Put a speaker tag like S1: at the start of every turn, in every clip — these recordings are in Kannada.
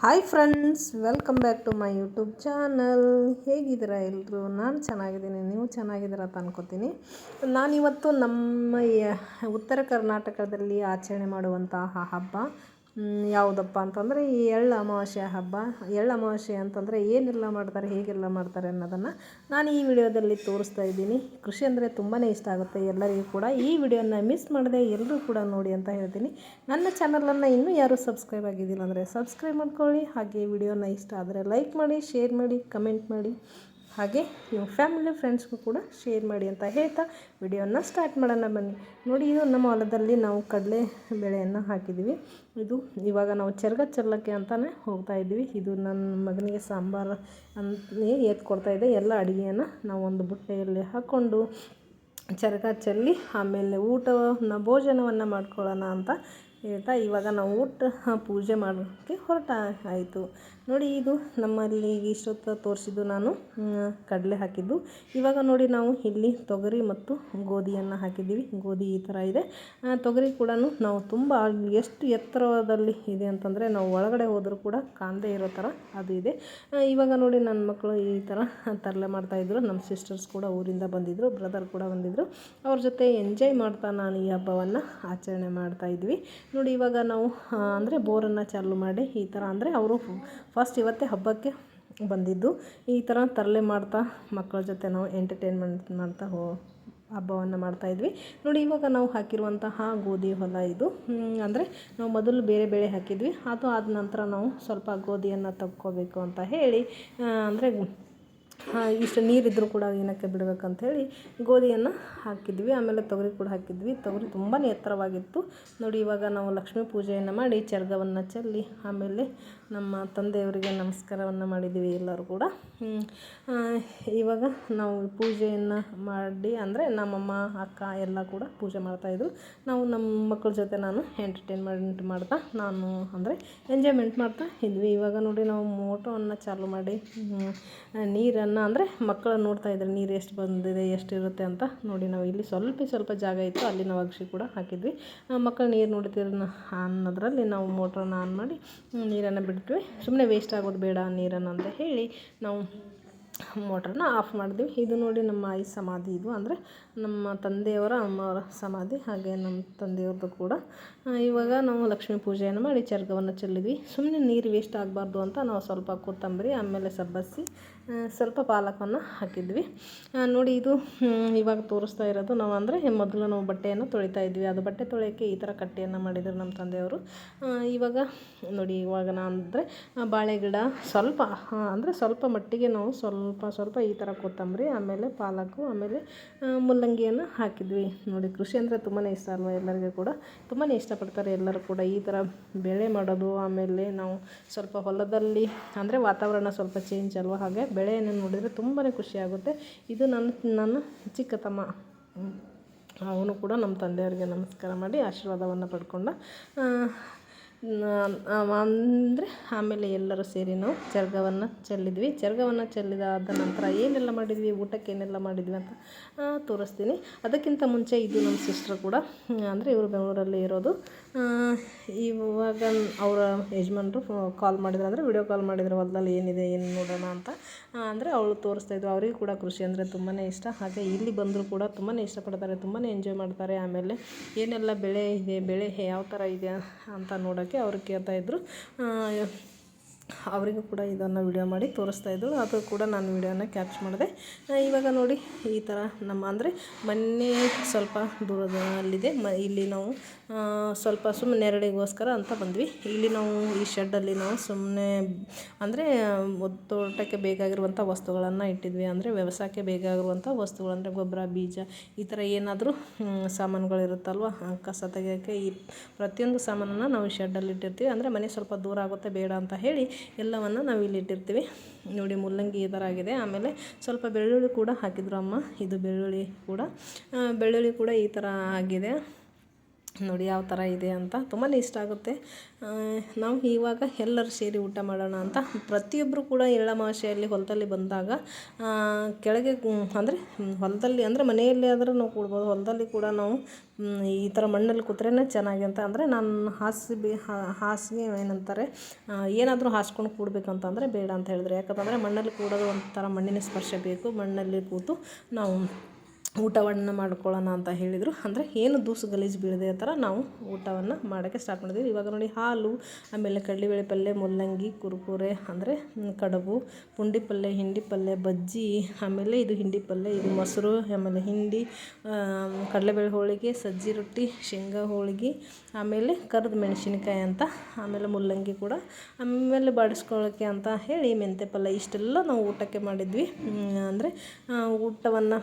S1: Hi friends, welcome back to my YouTube channel. ಹೇಗಿದ್ದೀರಾ ಎಲ್ಲರೂ? ನಾನು ಚೆನ್ನಾಗಿದ್ದೀನಿ, ನೀವು ಚೆನ್ನಾಗಿದ್ದೀರಾ ಅಂತ ಅನ್ಕೋತೀನಿ. ನಾನಿವತ್ತು ನಮ್ಮ ಉತ್ತರ ಕರ್ನಾಟಕದಲ್ಲಿ ಆಚರಣೆ ಮಾಡುವಂತಹ ಹಬ್ಬ ಯಾವುದಪ್ಪ ಅಂತಂದರೆ ಈ ಎಳ್ಳು ಅಮಾವಾಸ್ಯೆ ಹಬ್ಬ. ಎಳ್ಳು ಅಮಾವಾಸ್ಯೆ ಅಂತಂದರೆ ಏನೆಲ್ಲ ಮಾಡ್ತಾರೆ, ಹೇಗೆಲ್ಲ ಮಾಡ್ತಾರೆ ಅನ್ನೋದನ್ನು ನಾನು ಈ ವಿಡಿಯೋದಲ್ಲಿ ತೋರಿಸ್ತಾ ಇದ್ದೀನಿ. ಕೃಷಿ ಅಂದರೆ ತುಂಬಾ ಇಷ್ಟ ಆಗುತ್ತೆ ಎಲ್ಲರಿಗೂ ಕೂಡ. ಈ ವಿಡಿಯೋನ ಮಿಸ್ ಮಾಡದೆ ಎಲ್ಲರೂ ಕೂಡ ನೋಡಿ ಅಂತ ಹೇಳ್ತೀನಿ. ನನ್ನ ಚಾನಲನ್ನು ಇನ್ನೂ ಯಾರೂ ಸಬ್ಸ್ಕ್ರೈಬ್ ಆಗಿದ್ದಿಲ್ಲ ಅಂದರೆ ಸಬ್ಸ್ಕ್ರೈಬ್ ಮಾಡ್ಕೊಳ್ಳಿ. ಹಾಗೆ ವಿಡಿಯೋನ ಇಷ್ಟ ಆದರೆ ಲೈಕ್ ಮಾಡಿ, ಶೇರ್ ಮಾಡಿ, ಕಮೆಂಟ್ ಮಾಡಿ, ಹಾಗೆ ನಿಮ್ಮ ಫ್ಯಾಮಿಲಿ ಫ್ರೆಂಡ್ಸ್ಗೂ ಕೂಡ ಶೇರ್ ಮಾಡಿ ಅಂತ ಹೇಳ್ತಾ ವಿಡಿಯೋನ ಸ್ಟಾರ್ಟ್ ಮಾಡೋಣ ಬನ್ನಿ. ನೋಡಿ, ಇದು ನಮ್ಮ ಹೊಲದಲ್ಲಿ ನಾವು ಕಡಲೆ ಬೇಳೆಯನ್ನು ಹಾಕಿದ್ದೀವಿ. ಇದು ಇವಾಗ ನಾವು ಚರ್ಗ ಚೆಲ್ಲಕ್ಕೆ ಅಂತಲೇ ಹೋಗ್ತಾ ಇದ್ದೀವಿ. ಇದು ನನ್ನ ಮಗನಿಗೆ ಸಾಂಬಾರು ಅಂತ ಕೊಡ್ತಾಯಿದ್ದೆ. ಎಲ್ಲ ಅಡುಗೆಯನ್ನು ನಾವು ಒಂದು ಬುಟ್ಟೆಯಲ್ಲಿ ಹಾಕ್ಕೊಂಡು ಚರ್ಗ ಚೆಲ್ಲಿ ಆಮೇಲೆ ಭೋಜನವನ್ನು ಮಾಡ್ಕೊಳ್ಳೋಣ ಅಂತ ಹೇಳ್ತಾ ಇವಾಗ ನಾವು ಪೂಜೆ ಮಾಡೋಕ್ಕೆ ಆಯಿತು. ನೋಡಿ, ಇದು ನಮ್ಮಲ್ಲಿ ಇಷ್ಟೊತ್ತು ತೋರಿಸಿದ್ದು ನಾನು ಕಡಲೆ ಹಾಕಿದ್ದು. ಇವಾಗ ನೋಡಿ, ನಾವು ಇಲ್ಲಿ ತೊಗರಿ ಮತ್ತು ಗೋಧಿಯನ್ನು ಹಾಕಿದ್ದೀವಿ. ಗೋಧಿ ಈ ಥರ ಇದೆ. ತೊಗರಿ ಕೂಡ ನಾವು ತುಂಬ ಎಷ್ಟು ಎತ್ತರದಲ್ಲಿ ಇದೆ ಅಂತಂದರೆ ನಾವು ಒಳಗಡೆ ಹೋದರೂ ಕೂಡ ಕಾಣದೇ ಇರೋ ಥರ ಅದು ಇದೆ. ಇವಾಗ ನೋಡಿ, ನನ್ನ ಮಕ್ಕಳು ಈ ಥರ ತರಲೆ ಮಾಡ್ತಾಯಿದ್ರು. ನಮ್ಮ ಸಿಸ್ಟರ್ಸ್ ಕೂಡ ಊರಿಂದ ಬಂದಿದ್ದರು, ಬ್ರದರ್ ಕೂಡ ಬಂದಿದ್ದರು. ಅವ್ರ ಜೊತೆ ಎಂಜಾಯ್ ಮಾಡ್ತಾ ನಾನು ಈ ಹಬ್ಬವನ್ನು ಆಚರಣೆ ಮಾಡ್ತಾಯಿದ್ವಿ. ನೋಡಿ, ಇವಾಗ ನಾವು ಅಂದರೆ ಬೋರನ್ನು ಚಾಲು ಮಾಡಿ ಈ ಥರ ಅಂದರೆ ಅವರು ಫಸ್ಟ್ ಇವತ್ತೇ ಹಬ್ಬಕ್ಕೆ ಬಂದಿದ್ದು. ಈ ಥರ ತರಲೆ ಮಾಡ್ತಾ ಮಕ್ಕಳ ಜೊತೆ ನಾವು ಎಂಟರ್ಟೈನ್ಮೆಂಟ್ ಮಾಡ್ತಾ ಹಬ್ಬವನ್ನು ಮಾಡ್ತಾಯಿದ್ವಿ. ನೋಡಿ, ಇವಾಗ ನಾವು ಹಾಕಿರುವಂತಹ ಗೋಧಿ ಹೊಲ ಇದು. ಅಂದರೆ ನಾವು ಮೊದಲು ಬೇರೆ ಬೇಳೆ ಹಾಕಿದ್ವಿ, ಅದು ಆದ ನಂತರ ನಾವು ಸ್ವಲ್ಪ ಗೋಧಿಯನ್ನು ತಕ್ಕೋಬೇಕು ಅಂತ ಹೇಳಿ ಅಂದರೆ ಇಷ್ಟು ನೀರಿದ್ದರೂ ಕೂಡ ಏನಕ್ಕೆ ಬಿಡಬೇಕಂತ ಹೇಳಿ ಗೋಧಿಯನ್ನು ಹಾಕಿದ್ವಿ. ಆಮೇಲೆ ತೊಗರಿ ಕೂಡ ಹಾಕಿದ್ವಿ. ತೊಗರಿ ತುಂಬಾ ಎತ್ತರವಾಗಿತ್ತು. ನೋಡಿ, ಇವಾಗ ನಾವು ಲಕ್ಷ್ಮೀ ಪೂಜೆಯನ್ನು ಮಾಡಿ ಚರ್ಗವನ್ನು ಚೆಲ್ಲಿ ಆಮೇಲೆ ನಮ್ಮ ತಂದೆಯವರಿಗೆ ನಮಸ್ಕಾರವನ್ನು ಮಾಡಿದ್ದೀವಿ ಎಲ್ಲರೂ ಕೂಡ. ಇವಾಗ ನಾವು ಪೂಜೆಯನ್ನು ಮಾಡಿ ಅಂದರೆ ನಮ್ಮಮ್ಮ ಅಕ್ಕ ಎಲ್ಲ ಕೂಡ ಪೂಜೆ ಮಾಡ್ತಾಯಿದ್ರು. ನಾವು ನಮ್ಮ ಮಕ್ಕಳ ಜೊತೆ ನಾನು ಎಂಟರ್ಟೈನ್ಮೆಂಟ್ ಮಾಡ್ತಾ ನಾನು ಅಂದರೆ ಎಂಜಾಯ್ಮೆಂಟ್ ಮಾಡ್ತಾ ಇದ್ವಿ. ಇವಾಗ ನೋಡಿ, ನಾವು ಮೋಟವನ್ನು ಚಾಲು ಮಾಡಿ ನೀರನ್ನು ಅಂದರೆ ಮಕ್ಕಳು ನೋಡ್ತಾ ಇದ್ದಾರೆ ನೀರು ಎಷ್ಟು ಬಂದಿದೆ, ಎಷ್ಟಿರುತ್ತೆ ಅಂತ. ನೋಡಿ, ನಾವು ಇಲ್ಲಿ ಸ್ವಲ್ಪ ಜಾಗ ಇತ್ತು, ಅಲ್ಲಿ ನಾವು ಅಗಶಿ ಕೂಡ ಹಾಕಿದ್ವಿ. ಮಕ್ಕಳು ನೀರು ನೋಡ್ತಿರೋ ಅನ್ನೋದ್ರಲ್ಲಿ ನಾವು ಮೋಟ್ರನ್ನ ಆನ್ ಮಾಡಿ ನೀರನ್ನು ಬಿಟ್ವಿ. ಸುಮ್ಮನೆ ವೇಸ್ಟ್ ಆಗೋದು ಬೇಡ ನೀರನ್ನು ಅಂತ ಹೇಳಿ ನಾವು ಮೋಟ್ರನ್ನ ಆಫ್ ಮಾಡಿದ್ವಿ. ಇದು ನೋಡಿ, ನಮ್ಮ ಆಯಿ ಸಮಾಧಿ. ಇದು ಅಂದರೆ ನಮ್ಮ ತಂದೆಯವರ ಅಮ್ಮವರ ಸಮಾಧಿ, ಹಾಗೆ ನಮ್ಮ ತಂದೆಯವ್ರದ್ದು ಕೂಡ. ಇವಾಗ ನಾವು ಲಕ್ಷ್ಮೀ ಪೂಜೆಯನ್ನು ಮಾಡಿ ಚರ್ಗವನ್ನು ಚೆಲ್ಲಿದ್ವಿ. ಸುಮ್ಮನೆ ನೀರು ವೇಸ್ಟ್ ಆಗಬಾರ್ದು ಅಂತ ನಾವು ಸ್ವಲ್ಪ ಕೊತ್ತಂಬರಿ ಆಮೇಲೆ ಸಬ್ಬಸಿ ಸ್ವಲ್ಪ ಪಾಲಕವನ್ನು ಹಾಕಿದ್ವಿ. ನೋಡಿ, ಇದು ಇವಾಗ ತೋರಿಸ್ತಾ ಇರೋದು ನಾವು ಅಂದರೆ ಮೊದಲು ನಾವು ಬಟ್ಟೆಯನ್ನು ತೊಳಿತಾ ಇದ್ವಿ. ಅದು ಬಟ್ಟೆ ತೊಳೆಯೋಕ್ಕೆ ಈ ಥರ ಕಟ್ಟೆಯನ್ನು ಮಾಡಿದರು ನಮ್ಮ ತಂದೆಯವರು. ಇವಾಗ ನೋಡಿ, ಇವಾಗ ನಾನು ಅಂದರೆ ಬಾಳೆ ಗಿಡ ಸ್ವಲ್ಪ ಅಂದರೆ ಸ್ವಲ್ಪ ಮಟ್ಟಿಗೆ ನಾವು ಸ್ವಲ್ಪ ಈ ಥರ ಕೊತ್ತಂಬರಿ ಆಮೇಲೆ ಪಾಲಕು ಆಮೇಲೆ ಮುಲ್ಲಂಗಿಯನ್ನು ಹಾಕಿದ್ವಿ. ನೋಡಿ, ಕೃಷಿ ಅಂದರೆ ತುಂಬಾ ಇಷ್ಟ ಅಲ್ವಾ ಎಲ್ಲರಿಗೂ ಕೂಡ. ತುಂಬಾ ಇಷ್ಟಪಡ್ತಾರೆ ಎಲ್ಲರೂ ಕೂಡ ಈ ಥರ ಬೆಳೆ ಮಾಡೋದು. ಆಮೇಲೆ ನಾವು ಸ್ವಲ್ಪ ಹೊಲದಲ್ಲಿ ಅಂದರೆ ವಾತಾವರಣ ಸ್ವಲ್ಪ ಚೇಂಜ್ ಅಲ್ವಾ, ಹಾಗೆ ಬೆಳೆಯನ್ನು ನೋಡಿದರೆ ತುಂಬಾ ಖುಷಿಯಾಗುತ್ತೆ. ಇದು ನನ್ನ ಚಿಕ್ಕ ತಮ್ಮ, ಅವನು ಕೂಡ ನಮ್ಮ ತಂದೆಯವರಿಗೆ ನಮಸ್ಕಾರ ಮಾಡಿ ಆಶೀರ್ವಾದವನ್ನು ಪಡ್ಕೊಂಡ. ಅಂದರೆ ಆಮೇಲೆ ಎಲ್ಲರೂ ಸೇರಿ ನಾವು ಚರ್ಗವನ್ನು ಚೆಲ್ಲಿದ್ವಿ. ಚರ್ಗವನ್ನು ಚೆಲ್ಲಿದಾದ ನಂತರ ಏನೆಲ್ಲ ಮಾಡಿದ್ವಿ, ಊಟಕ್ಕೆ ಏನೆಲ್ಲ ಮಾಡಿದ್ವಿ ಅಂತ ತೋರಿಸ್ತೀನಿ. ಅದಕ್ಕಿಂತ ಮುಂಚೆ ಇದು ನಮ್ಮ ಸಿಸ್ಟರ್ ಕೂಡ ಅಂದರೆ ಇವರು ಬೆಂಗಳೂರಲ್ಲಿ ಇರೋದು. ಇವಾಗ ಅವರ ಯಜಮಾನರು ಕಾಲ್ ಮಾಡಿದ್ರು, ಅಂದರೆ ವಿಡಿಯೋ ಕಾಲ್ ಮಾಡಿದ್ರು. ಹೊಲದಲ್ಲಿ ಏನಿದೆ ಏನು ನೋಡೋಣ ಅಂತ ಅಂದರೆ ಅವಳು ತೋರಿಸ್ತಾಯಿದ್ರು. ಅವರಿಗೂ ಕೂಡ ಕೃಷಿ ಅಂದರೆ ತುಂಬಾ ಇಷ್ಟ. ಹಾಗೆ ಇಲ್ಲಿ ಬಂದರೂ ಕೂಡ ತುಂಬಾ ಇಷ್ಟಪಡ್ತಾರೆ, ತುಂಬಾ ಎಂಜಾಯ್ ಮಾಡ್ತಾರೆ. ಆಮೇಲೆ ಏನೆಲ್ಲ ಬೆಳೆ ಇದೆ, ಬೆಳೆ ಯಾವ ಥರ ಇದೆ ಅಂತ ನೋಡೋಕ್ಕೆ ಅವ್ರು ಕೇಳ್ತಾಯಿದ್ರು. ಅವರಿಗೂ ಕೂಡ ಇದನ್ನು ವಿಡಿಯೋ ಮಾಡಿ ತೋರಿಸ್ತಾಯಿದ್ರು. ಅದು ಕೂಡ ನಾನು ವಿಡಿಯೋನ ಕ್ಯಾಪ್ಚರ್ ಮಾಡಿದೆ. ಇವಾಗ ನೋಡಿ, ಈ ಥರ ನಮ್ಮ ಅಂದರೆ ಮನೆ ಸ್ವಲ್ಪ ದೂರದಲ್ಲಿದೆ. ಇಲ್ಲಿ ನಾವು ಸ್ವಲ್ಪ ಸುಮ್ಮನೆ ನೆರಳಿಗೋಸ್ಕರ ಅಂತ ಬಂದ್ವಿ. ಇಲ್ಲಿ ನಾವು ಈ ಶೆಡ್ಡಲ್ಲಿ ನಾವು ಸುಮ್ಮನೆ ಅಂದರೆ ತೋಟಕ್ಕೆ ಬೇಕಾಗಿರುವಂಥ ವಸ್ತುಗಳನ್ನು ಇಟ್ಟಿದ್ವಿ. ಅಂದರೆ ವ್ಯವಸಾಯಕ್ಕೆ ಬೇಕಾಗಿರುವಂಥ ವಸ್ತುಗಳು ಅಂದರೆ ಗೊಬ್ಬರ, ಬೀಜ, ಈ ಥರ ಏನಾದರೂ ಸಾಮಾನುಗಳಿರುತ್ತಲ್ವ, ಕಸ ತೆಗೆಯೋಕ್ಕೆ ಈ ಪ್ರತಿಯೊಂದು ಸಾಮಾನನ್ನು ನಾವು ಶೆಡ್ಡಲ್ಲಿ ಇಟ್ಟಿರ್ತೀವಿ. ಅಂದರೆ ಮನೆ ಸ್ವಲ್ಪ ದೂರ ಆಗುತ್ತೆ ಬೇಡ ಅಂತ ಹೇಳಿ ಎಲ್ಲವನ್ನು ನಾವು ಇಲ್ಲಿ ಇಟ್ಟಿರ್ತೀವಿ. ನೋಡಿ, ಮುಲ್ಲಂಗಿ ಈ ಥರ ಆಗಿದೆ. ಆಮೇಲೆ ಸ್ವಲ್ಪ ಬೆಳ್ಳುಳ್ಳಿ ಕೂಡ ಹಾಕಿದ್ರು ಅಮ್ಮ. ಇದು ಬೆಳ್ಳುಳ್ಳಿ ಕೂಡ ಈ ಥರ ಆಗಿದೆ. ನೋಡಿ ಯಾವ ಥರ ಇದೆ ಅಂತ ತುಂಬಾ ಇಷ್ಟ ಆಗುತ್ತೆ. ನಾವು ಇವಾಗ ಎಲ್ಲರೂ ಸೇರಿ ಊಟ ಮಾಡೋಣ ಅಂತ ಪ್ರತಿಯೊಬ್ಬರು ಕೂಡ ಎಳ್ಳಮಾವಾಸ್ಯೆಯಲ್ಲಿ ಹೊಲದಲ್ಲಿ ಬಂದಾಗ ಕೆಳಗೆ ಅಂದರೆ ಹೊಲದಲ್ಲಿ ಅಂದರೆ ಮನೆಯಲ್ಲಿ ಆದರೂ ನಾವು ಕೂಡ್ಬೋದು, ಹೊಲದಲ್ಲಿ ಕೂಡ ನಾವು ಈ ಥರ ಮಣ್ಣಲ್ಲಿ ಕೂತ್ರೆ ಚೆನ್ನಾಗಿ ಅಂತ. ಅಂದರೆ ನಾನು ಹಾಸಿಗೆ ಏನಂತಾರೆ ಏನಾದರೂ ಹಾಸ್ಕೊಂಡು ಕೂಡಬೇಕಂತಂದರೆ ಬೇಡ ಅಂತ ಹೇಳಿದ್ರು. ಯಾಕಂತಂದರೆ ಮಣ್ಣಲ್ಲಿ ಕೂಡೋದು ಒಂಥರ ಮಣ್ಣಿನ ಸ್ಪರ್ಶ ಬೇಕು, ಮಣ್ಣಲ್ಲಿ ಕೂತು ನಾವು ಊಟವನ್ನು ಮಾಡ್ಕೊಳ್ಳೋಣ ಅಂತ ಹೇಳಿದರು. ಅಂದರೆ ಏನು ದೂಸು ಗಲೀಜು ಬೀಳದೆ ಥರ ನಾವು ಊಟವನ್ನು ಮಾಡೋಕ್ಕೆ ಸ್ಟಾರ್ಟ್ ಮಾಡಿದ್ವಿ. ಇವಾಗ ನೋಡಿ ಹಾಲು, ಆಮೇಲೆ ಕಡಲೆಬೇಳೆ ಪಲ್ಯ, ಮುಲ್ಲಂಗಿ, ಕುರ್ಕುರೆ ಅಂದರೆ ಕಡುಬು, ಪುಂಡಿ ಪಲ್ಯ, ಹಿಂಡಿ ಪಲ್ಯ, ಬಜ್ಜಿ, ಆಮೇಲೆ ಇದು ಹಿಂಡಿ ಪಲ್ಯ, ಇದು ಮೊಸರು, ಆಮೇಲೆ ಹಿಂಡಿ, ಕಡಲೆಬೇಳೆ ಹೋಳಿಗೆ, ಸಜ್ಜಿ ರೊಟ್ಟಿ, ಶೇಂಗಾ ಹೋಳಿಗೆ, ಆಮೇಲೆ ಕರಿದ ಮೆಣಸಿನ್ಕಾಯಿ ಅಂತ, ಆಮೇಲೆ ಮುಲ್ಲಂಗಿ ಕೂಡ, ಆಮೇಲೆ ಬಾಡಿಸ್ಕೊಳ್ಳೋಕ್ಕೆ ಅಂತ ಹೇಳಿ ಮೆಂತ್ಯ ಪಲ್ಯ, ಇಷ್ಟೆಲ್ಲ ನಾವು ಊಟಕ್ಕೆ ಮಾಡಿದ್ವಿ. ಅಂದರೆ ಊಟವನ್ನು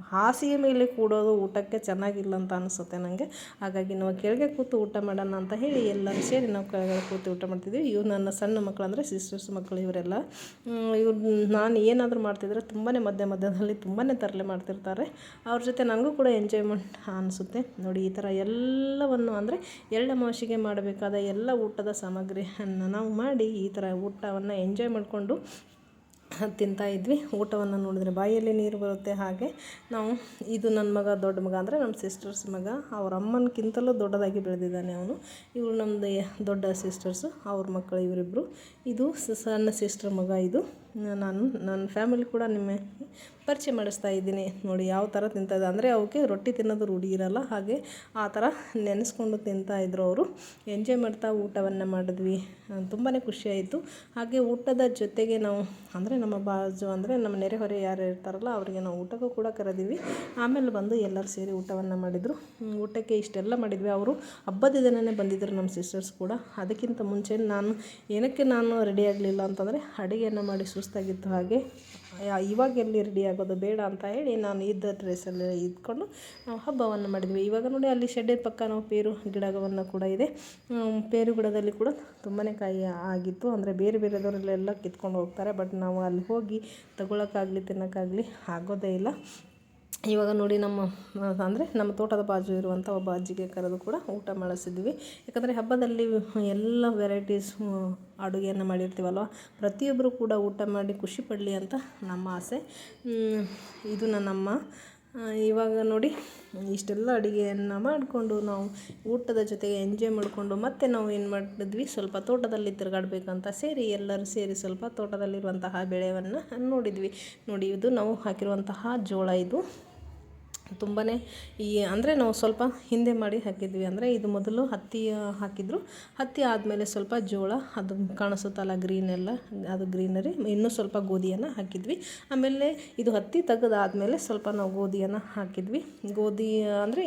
S1: ಹಾಸಿಗೆ ಮೇಲೆ ಕೂಡೋದು ಊಟಕ್ಕೆ ಚೆನ್ನಾಗಿಲ್ಲ ಅಂತ ಅನಿಸುತ್ತೆ ನನಗೆ. ಹಾಗಾಗಿ ನಾವು ಕೆಳಗೆ ಕೂತು ಊಟ ಮಾಡೋಣ ಅಂತ ಹೇಳಿ ಎಲ್ಲರೂ ಸೇರಿ ನಾವು ಕೆಳಗಡೆ ಕೂತು ಊಟ ಮಾಡ್ತಿದ್ವಿ. ಇವು ನನ್ನ ಸಣ್ಣ ಮಕ್ಕಳು ಅಂದರೆ ಸಿಸ್ಟರ್ಸ್ ಮಕ್ಕಳು ಇವರೆಲ್ಲ. ಇವ್ರು ನಾನು ಏನಾದರೂ ಮಾಡ್ತಿದ್ರೆ ತುಂಬಾ ಮಧ್ಯದಲ್ಲಿ ತುಂಬಾ ತರಲೆ ಮಾಡ್ತಿರ್ತಾರೆ. ಅವ್ರ ಜೊತೆ ನನಗೂ ಕೂಡ ಎಂಜಾಯ್ಮೆಂಟ್ ಅನಿಸುತ್ತೆ. ನೋಡಿ ಈ ಥರ ಎಲ್ಲವನ್ನು ಅಂದರೆ ಎಳ್ಳಮಾವಾಸ್ಯೆಗೆ ಮಾಡಬೇಕಾದ ಎಲ್ಲ ಊಟದ ಸಾಮಗ್ರಿಯನ್ನು ನಾವು ಮಾಡಿ ಈ ಥರ ಊಟವನ್ನು ಎಂಜಾಯ್ ಮಾಡಿಕೊಂಡು ತಿಂತಾಯಿದ್ವಿ. ಊಟವನ್ನು ನೋಡಿದ್ರೆ ಬಾಯಲ್ಲಿ ನೀರು ಬರುತ್ತೆ. ಹಾಗೆ ನಾವು ಇದು ನನ್ನ ಮಗ, ದೊಡ್ಡ ಮಗ ಅಂದರೆ ನಮ್ಮ ಸಿಸ್ಟರ್ಸ್ ಮಗ, ಅವ್ರ ಅಮ್ಮನಕ್ಕಿಂತಲೂ ದೊಡ್ಡದಾಗಿ ಬೆಳೆದಿದ್ದಾನೆ ಅವನು. ಇವರು ನಮ್ಮದು ದೊಡ್ಡ ಸಿಸ್ಟರ್ಸು, ಅವ್ರ ಮಕ್ಕಳು ಇವರಿಬ್ಬರು. ಇದು ಸಣ್ಣ ಸಿಸ್ಟರ್ ಮಗ. ಇದು ನನ್ನ ಫ್ಯಾಮಿಲಿ ಕೂಡ ನಿಮಗೆ ಪರಿಚಯ ಮಾಡಿಸ್ತಾ ಇದ್ದೀನಿ. ನೋಡಿ ಯಾವ ಥರ ತಿಂತಾಯಿದ್ದೆ ಅಂದರೆ ಅವಕ್ಕೆ ರೊಟ್ಟಿ ತಿನ್ನೋದು ರೂಢಿ ಇರೋಲ್ಲ, ಹಾಗೆ ಆ ಥರ ನೆನೆಸ್ಕೊಂಡು ತಿಂತಾಯಿದ್ರು ಅವರು. ಎಂಜಾಯ್ ಮಾಡ್ತಾ ಊಟವನ್ನು ಮಾಡಿದ್ವಿ. ತುಂಬಾ ಖುಷಿಯಾಯಿತು. ಹಾಗೆ ಊಟದ ಜೊತೆಗೆ ನಾವು ಅಂದರೆ ನಮ್ಮ ಬಾಜು ಅಂದರೆ ನಮ್ಮ ನೆರೆಹೊರೆ ಯಾರು ಇರ್ತಾರಲ್ಲ ಅವರಿಗೆ ನಾವು ಊಟಕ್ಕೂ ಕೂಡ ಕರೆದಿವಿ. ಆಮೇಲೆ ಬಂದು ಎಲ್ಲರೂ ಸೇರಿ ಊಟವನ್ನು ಮಾಡಿದರು. ಊಟಕ್ಕೆ ಇಷ್ಟೆಲ್ಲ ಮಾಡಿದ್ವಿ. ಅವರು ಹಬ್ಬದ ದಿನವೇ ಬಂದಿದ್ದರು ನಮ್ಮ ಸಿಸ್ಟರ್ಸ್ ಕೂಡ. ಅದಕ್ಕಿಂತ ಮುಂಚೆ ಏನಕ್ಕೆ ನಾನು ರೆಡಿ ಆಗಲಿಲ್ಲ ಅಂತಂದರೆ ಅಡುಗೆಯನ್ನು ಮಾಡಿ ಸುಸ್ತಾಗಿತ್ತು. ಹಾಗೆ ಇವಾಗ ಎಲ್ಲಿ ರೆಡಿ ಆಗೋದು ಬೇಡ ಅಂತ ಹೇಳಿ ನಾನು ಇದ್ದ ಡ್ರೆಸ್ಸಲ್ಲಿ ಇದ್ಕೊಂಡು ನಾವು ಹಬ್ಬವನ್ನು ಮಾಡಿದ್ವಿ. ಇವಾಗ ನೋಡಿ ಅಲ್ಲಿ ಶೆಡ್ಡಿನ ಪಕ್ಕ ನಾವು ಪೇರು ಗಿಡವನ್ನು ಕೂಡ ಇದೆ. ಪೇರು ಗಿಡದಲ್ಲಿ ಕೂಡ ತುಂಬಾ ಕಾಯಿ ಆಗಿತ್ತು. ಅಂದರೆ ಬೇರೆ ಬೇರೆದವರೆಲ್ಲ ಕಿತ್ಕೊಂಡು ಹೋಗ್ತಾರೆ, ಬಟ್ ನಾವು ಅಲ್ಲಿ ಹೋಗಿ ತಗೊಳ್ಳೋಕ್ಕಾಗಲಿ ತಿನ್ನೋಕ್ಕಾಗಲಿ ಆಗೋದೇ ಇಲ್ಲ. ಇವಾಗ ನೋಡಿ ನಮ್ಮ ತೋಟದ ಬಾಜು ಇರುವಂಥ ಒಬ್ಬ ಅಜ್ಜಿಗೆ ಕರೆದು ಕೂಡ ಊಟ ಮಾಡಿಸಿದ್ವಿ. ಯಾಕಂದರೆ ಹಬ್ಬದಲ್ಲಿ ಎಲ್ಲ ವೆರೈಟೀಸ್ ಅಡುಗೆಯನ್ನು ಮಾಡಿರ್ತೀವಲ್ವ, ಪ್ರತಿಯೊಬ್ಬರು ಕೂಡ ಊಟ ಮಾಡಿ ಖುಷಿ ಪಡಲಿ ಅಂತ ನಮ್ಮ ಆಸೆ. ಇದು ನನ್ನಮ್ಮ. ಇವಾಗ ನೋಡಿ ಇಷ್ಟೆಲ್ಲ ಅಡುಗೆಯನ್ನು ಮಾಡಿಕೊಂಡು ನಾವು ಊಟದ ಜೊತೆಗೆ ಎಂಜಾಯ್ ಮಾಡಿಕೊಂಡು ಮತ್ತೆ ನಾವು ಏನು ಮಾಡಿದ್ವಿ, ಸ್ವಲ್ಪ ತೋಟದಲ್ಲಿ ತಿರುಗಾಡಬೇಕಂತ ಎಲ್ಲರೂ ಸೇರಿ ಸ್ವಲ್ಪ ತೋಟದಲ್ಲಿರುವಂತಹ ಬೆಳೆಯನ್ನು ನೋಡಿದ್ವಿ. ನೋಡಿ ಇದು ನಾವು ಹಾಕಿರುವಂತಹ ಜೋಳ. ಇದು ತುಂಬಾ ಅಂದರೆ ನಾವು ಸ್ವಲ್ಪ ಹಿಂದೆ ಮಾಡಿ ಹಾಕಿದ್ವಿ. ಅಂದರೆ ಇದು ಮೊದಲು ಹತ್ತಿ ಹಾಕಿದ್ರು, ಹತ್ತಿ ಆದಮೇಲೆ ಸ್ವಲ್ಪ ಜೋಳ, ಅದು ಕಾಣಿಸುತ್ತಲ್ಲ ಗ್ರೀನ್ ಎಲ್ಲ, ಅದು ಗ್ರೀನರಿ, ಇನ್ನೂ ಸ್ವಲ್ಪ ಗೋಧಿಯನ್ನು ಹಾಕಿದ್ವಿ. ಆಮೇಲೆ ಇದು ಹತ್ತಿ ತೆಗೆದಾದ್ಮೇಲೆ ಸ್ವಲ್ಪ ನಾವು ಗೋಧಿಯನ್ನು ಹಾಕಿದ್ವಿ. ಗೋಧಿ ಅಂದರೆ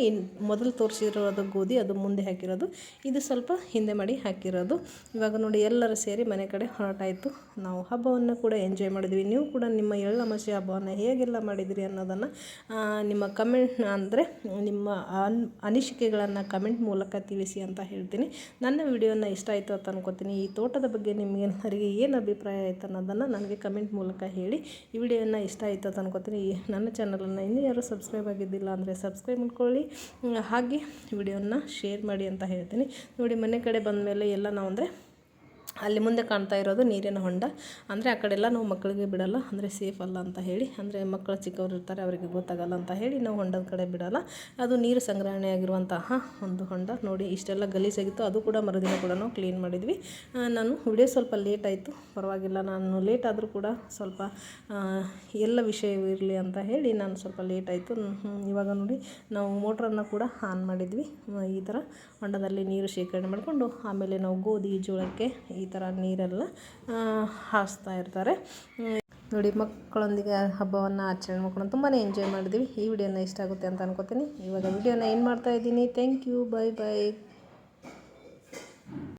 S1: ಮೊದಲು ತೋರಿಸಿರೋದು ಗೋಧಿ, ಅದು ಮುಂದೆ ಹಾಕಿರೋದು, ಇದು ಸ್ವಲ್ಪ ಹಿಂದೆ ಮಾಡಿ ಹಾಕಿರೋದು. ಇವಾಗ ನೋಡಿ ಎಲ್ಲರೂ ಸೇರಿ ಮನೆ ಕಡೆ ಹೊರಟಾಯಿತು. ನಾವು ಹಬ್ಬವನ್ನು ಕೂಡ ಎಂಜಾಯ್ ಮಾಡಿದ್ವಿ. ನೀವು ಕೂಡ ನಿಮ್ಮ ಎಳ್ಳಮಾವಾಸ್ಯೆ ಹಬ್ಬವನ್ನು ಹೇಗೆಲ್ಲ ಮಾಡಿದಿರಿ ಅನ್ನೋದನ್ನು ನಿಮ್ಮ ಅಂದರೆ ನಿಮ್ಮ ಅನಿಸಿಕೆಗಳನ್ನು ಕಮೆಂಟ್ ಮೂಲಕ ತಿಳಿಸಿ ಅಂತ ಹೇಳ್ತೀನಿ. ನನ್ನ ವಿಡಿಯೋನ ಇಷ್ಟ ಆಯಿತು ಅಂತ ಅನ್ಕೋತೀನಿ. ಈ ತೋಟದ ಬಗ್ಗೆ ನಿಮಗೆಲ್ಲರಿಗೆ ಏನು ಅಭಿಪ್ರಾಯ ಆಯಿತು ಅನ್ನೋದನ್ನು ನನಗೆ ಕಮೆಂಟ್ ಮೂಲಕ ಹೇಳಿ. ಈ ವಿಡಿಯೋನ ಇಷ್ಟ ಆಯಿತು ಅಂತ ಅನ್ಕೋತೀನಿ. ನನ್ನ ಚಾನಲನ್ನು ಇನ್ನೂ ಯಾರು ಸಬ್ಸ್ಕ್ರೈಬ್ ಆಗಿದ್ದಿಲ್ಲ ಅಂದರೆ ಸಬ್ಸ್ಕ್ರೈಬ್ ಮಾಡ್ಕೊಳ್ಳಿ, ಹಾಗೆ ವಿಡಿಯೋನ ಶೇರ್ ಮಾಡಿ ಅಂತ ಹೇಳ್ತೀನಿ. ನೋಡಿ ಮನೆ ಕಡೆ ಬಂದ ಮೇಲೆ ಎಲ್ಲ ನಾವು ಅಂದರೆ ಅಲ್ಲಿ ಮುಂದೆ ಕಾಣ್ತಾ ಇರೋದು ನೀರಿನ ಹೊಂಡ. ಅಂದರೆ ಆ ಕಡೆ ಎಲ್ಲ ನಾವು ಮಕ್ಕಳಿಗೆ ಬಿಡಲ್ಲ, ಅಂದರೆ ಸೇಫ್ ಅಲ್ಲ ಅಂತ ಹೇಳಿ, ಅಂದರೆ ಮಕ್ಕಳು ಚಿಕ್ಕವರು ಇರ್ತಾರೆ ಅವರಿಗೆ ಗೊತ್ತಾಗಲ್ಲ ಅಂತ ಹೇಳಿ ನಾವು ಹೊಂಡದ ಕಡೆ ಬಿಡಲ್ಲ. ಅದು ನೀರು ಸಂಗ್ರಹಣೆ ಆಗಿರುವಂತಹ ಒಂದು ಹೊಂಡ. ನೋಡಿ ಇಷ್ಟೆಲ್ಲ ಗಲೀಜಾಗಿತ್ತು, ಅದು ಕೂಡ ಮರುದಿನ ಕೂಡ ನಾವು ಕ್ಲೀನ್ ಮಾಡಿದ್ವಿ. ನಾನು ವಿಡಿಯೋ ಸ್ವಲ್ಪ ಲೇಟ್ ಆಯಿತು, ಪರವಾಗಿಲ್ಲ, ನಾನು ಲೇಟ್ ಆದರೂ ಕೂಡ ಸ್ವಲ್ಪ ಎಲ್ಲ ವಿಷಯವಿರಲಿ ಅಂತ ಹೇಳಿ ನಾನು ಸ್ವಲ್ಪ ಲೇಟ್ ಆಯಿತು. ಇವಾಗ ನೋಡಿ ನಾವು ಮೋಟ್ರನ್ನು ಕೂಡ ಆನ್ ಮಾಡಿದ್ವಿ. ಈ ಥರ ಹೊಂಡದಲ್ಲಿ ನೀರು ಶೇಖರಣೆ ಮಾಡಿಕೊಂಡು ಆಮೇಲೆ ನಾವು ಗೋಧಿ ಜೋಳಕ್ಕೆ ಈ ಥರ ನೀರೆಲ್ಲ ಹಾಸ್ತಾ ಇರ್ತಾರೆ. ನೋಡಿ ಮಕ್ಕಳೊಂದಿಗೆ ಹಬ್ಬವನ್ನು ಆಚರಣೆ ಮಾಡ್ಕೊಂಡು ತುಂಬಾ ಎಂಜಾಯ್ ಮಾಡಿದ್ವಿ. ಈ ವಿಡಿಯೋನ ಇಷ್ಟ ಆಗುತ್ತೆ ಅಂತ ಅನ್ಕೋತೀನಿ. ಇವಾಗ ವಿಡಿಯೋನ ಏನು ಮಾಡ್ತಾಯಿದ್ದೀನಿ. Thank you, bye bye.